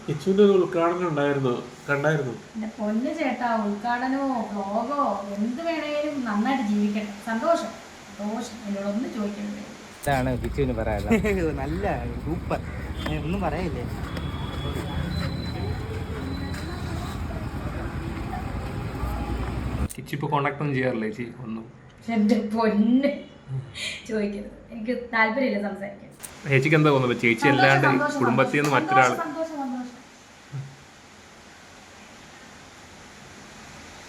കിച്ചുവിന്റെ ഒരു ഉദ്ഘാടനം ഉണ്ടായിരുന്നു, കണ്ടായിരുന്നു? എന്റെ പൊന്നു ചേട്ടാ, ഉദ്ഘാടനമോ വ്ലോഗോ എന്ത് വേണേലും നന്നായിട്ട് ജീവിക്കണം. സന്തോഷം സന്തോഷം, എന്നോടൊന്നും ചോദിക്കണ്ടേ. കിച്ചുവിന് പറയാനുള്ളത്. നല്ല സൂപ്പർ, ഒന്നും പറയില്ലേ. കിച്ചു ഇപ്പൊ കോണ്ടാക്ട് ഒന്നും ചെയ്യാറില്ലേ ചേച്ചി? ഒന്നും. എന്റെ പൊന്ന് ചോദിക്കരുത്, എനിക്ക് താല്പര്യമില്ല സംസാരിക്കാൻ. ചേച്ചിക്ക് എന്താ തോന്നുന്നത്? ചേച്ചി അല്ലാണ്ട് കുടുംബത്തിൽ നിന്ന് മറ്റൊരാൾ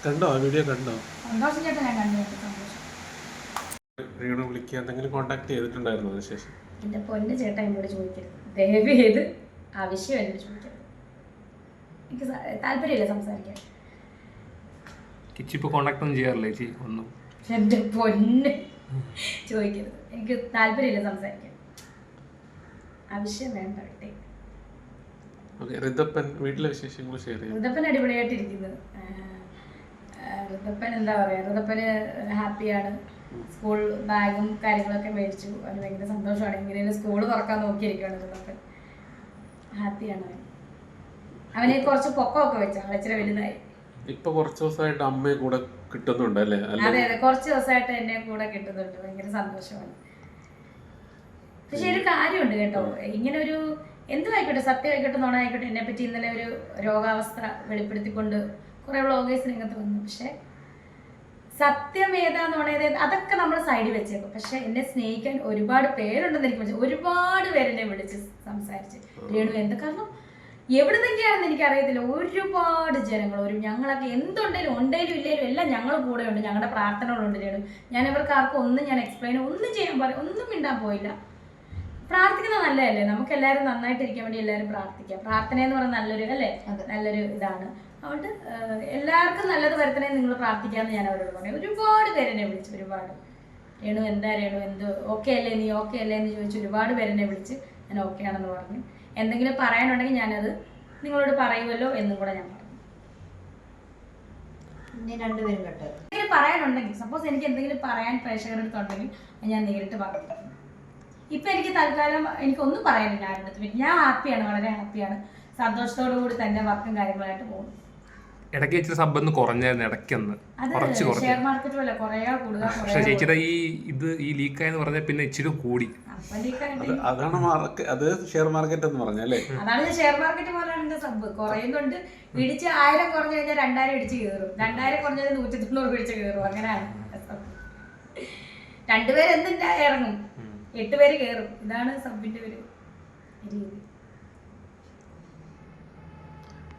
കണ്ടോ? ആ വീഡിയോ കണ്ടോ? സന്തോഷം ചേട്ടാ, ഞാൻ കണ്ടു. സന്തോഷം. വിളിക്കുക എന്തെങ്കിലും കോണ്ടാക്ട് ചെയ്തിട്ടുണ്ടായിരുന്നു അതിനുശേഷം? എന്റെ പൊന്ന് ചേട്ടാ, എന്നോട് ചോദിക്കരുത് ദയവ് ചെയ്ത്. ആവശ്യം എന്നോട് ചോദിക്കരുത്, എനിക്ക് താല്പര്യമില്ല സംസാരിക്കാൻ. കിച്ചു ഇപ്പൊ കോണ്ടാക്ട് ഒന്നും ചെയ്യാറില്ലേ ചേച്ചി? ഒന്നും. എന്റെ പൊന്ന് ചോദിക്കരുത്, എനിക്ക് താല്പര്യമില്ല സംസാരിക്കാൻ. ആവശ്യം വേണ്ട. ഋതപ്പൻ വീട്ടിലെ വിശേഷങ്ങൾ ഷെയർ ചെയ്യും. ഋതപ്പൻ അടിപൊളിയായിട്ടിരിക്കുന്നത്. ഋതപ്പൻ എന്താ പറയാ, ഋതപ്പന് ഹാപ്പിയാണ്. സ്കൂൾ ബാഗും കാര്യങ്ങളൊക്കെ മേടിച്ചു. അവന് ഭയങ്കര സന്തോഷമാണ്. എങ്ങനെയാണ് സ്കൂൾ തുറക്കാൻ നോക്കിയിരിക്കുകയാണ് ഋതപ്പൻ. ഹാപ്പിയാണ് അവൻ. അവന് കുറച്ച് പൊക്കമൊക്കെ വെച്ചു, ഇച്ചിരി വലുതായി. ഇപ്പൊ കുറച്ച് ദിവസമായിട്ട് അമ്മയെ കൂടെ കിട്ടുന്നുണ്ട് അല്ലേ? അതെ അതെ, കുറച്ച് ദിവസമായിട്ട് എന്നെ കൂടെ കിട്ടുന്നുണ്ട്. ഭയങ്കര സന്തോഷമാണ്. പക്ഷെ ഒരു കാര്യമുണ്ട് കേട്ടോ, ഇങ്ങനെ ഒരു എന്തുമായിക്കോട്ടെ, സത്യമായിക്കോട്ടെ നോണായിക്കോട്ടെ, എന്നെ പറ്റി ഇന്നലെ ഒരു രോഗാവസ്ഥ വെളിപ്പെടുത്തിക്കൊണ്ട് കുറെ വ്ളോഗേഴ്സ് രംഗത്ത് വന്നു. പക്ഷെ സത്യം ഏതാന്നോണേത് അതൊക്കെ നമ്മൾ സൈഡിൽ വെച്ചേക്കും. പക്ഷെ എന്നെ സ്നേഹിക്കാൻ ഒരുപാട് പേരുണ്ടെന്ന് എനിക്ക് മനസ്സിലായി. ഒരുപാട് പേരെന്നെ വിളിച്ച് സംസാരിച്ച് രേണു എന്ത്, കാരണം എവിടെ നിന്നൊക്കെയാണെന്ന് എനിക്കറിയത്തില്ല. ഒരുപാട് ജനങ്ങൾ, ഞങ്ങളൊക്കെ എന്തുണ്ടെങ്കിലും ഉണ്ടെങ്കിലും ഇല്ലെങ്കിലും എല്ലാം ഞങ്ങൾ കൂടെ ഉണ്ട്. ഞങ്ങളുടെ പ്രാർത്ഥനകളുണ്ട് രേണു. ഞാൻ ഇവർക്ക് ആർക്കും ഒന്നും ഞാൻ എക്സ്പ്ലെയിൻ ഒന്നും ചെയ്യാൻ ഒന്നും മിണ്ടാൻ പോയില്ല. പ്രാർത്ഥിക്കുന്നത് നല്ലതല്ലേ? നമുക്ക് എല്ലാവരും നന്നായിട്ടിരിക്കാൻ വേണ്ടി എല്ലാവരും പ്രാർത്ഥിക്കാം. പ്രാർത്ഥന എന്ന് പറയുന്നത് നല്ലൊരു അല്ലേ, നല്ലൊരു ഇതാണ്. അതുകൊണ്ട് എല്ലാവർക്കും നല്ലത് വരുത്തണേ നിങ്ങൾ പ്രാർത്ഥിക്കാമെന്ന് ഞാൻ അവരോട് പറഞ്ഞു. ഒരുപാട് പേരെന്നെ വിളിച്ചു, ഒരുപാട്. രേണു എന്താ രേണു എന്ത് ഓക്കെ അല്ലേ, നീ ഓക്കെ അല്ലേ എന്ന് ചോദിച്ചു. ഒരുപാട് പേരെന്നെ വിളിച്ച് ഞാൻ ഓക്കെ ആണെന്ന് പറഞ്ഞു. എന്തെങ്കിലും പറയാനുണ്ടെങ്കിൽ ഞാനത് നിങ്ങളോട് പറയുമല്ലോ എന്നും കൂടെ ഞാൻ പറഞ്ഞു. രണ്ടുപേരും കേട്ടോ, എന്തെങ്കിലും പറയാനുണ്ടെങ്കിൽ, സപ്പോസ് എനിക്ക് എന്തെങ്കിലും പറയാൻ പ്രേക്ഷകരുടെ അടുത്തുണ്ടെങ്കിൽ ഞാൻ നേരിട്ട് പറഞ്ഞു. ഇപ്പം എനിക്ക് തൽക്കാലം എനിക്കൊന്നും പറയാനില്ല ആരുടെ അടുത്ത്. ഞാൻ ഹാപ്പിയാണ്, വളരെ ഹാപ്പിയാണ്. സന്തോഷത്തോടു കൂടി തന്നെ വർക്കും കാര്യങ്ങളായിട്ട് പോകുന്നു. ഇടയ്ക്ക് ഇച്ചിരി സബ്ബൊന്ന് കുറഞ്ഞായിരുന്നു, ഇടയ്ക്കൊന്ന് കുറച്ച് ഷെയർ മാർക്കറ്റ് പോലെ കുറേ കൂടുതൽ. പക്ഷെ ചേച്ചിയുടെ ഈ ലീക്കായെന്ന് പറഞ്ഞാൽ പിന്നെ ഇച്ചിരി കൂടി. അതാണ് ഷെയർ മാർക്കറ്റ് എന്ന് പറഞ്ഞല്ലേ? അതാണ് ഷെയർ മാർക്കറ്റ് പോലെയാണ് എന്റെ സബ്. കുറയുന്നുണ്ട്. ഇടിച്ച് 1000 കുറഞ്ഞു കഴിഞ്ഞാൽ 2000 ഇടിച്ച് കയറും. 2000 കുറഞ്ഞാൽ 190 ഇടിച്ച് കയറും. അങ്ങനെയാണ്. 2 പേര് എന്തിന്റെ ഇറങ്ങും, 8 പേര് കയറും. ഇതാണ് സബിന്റെ ഒരു രീതി.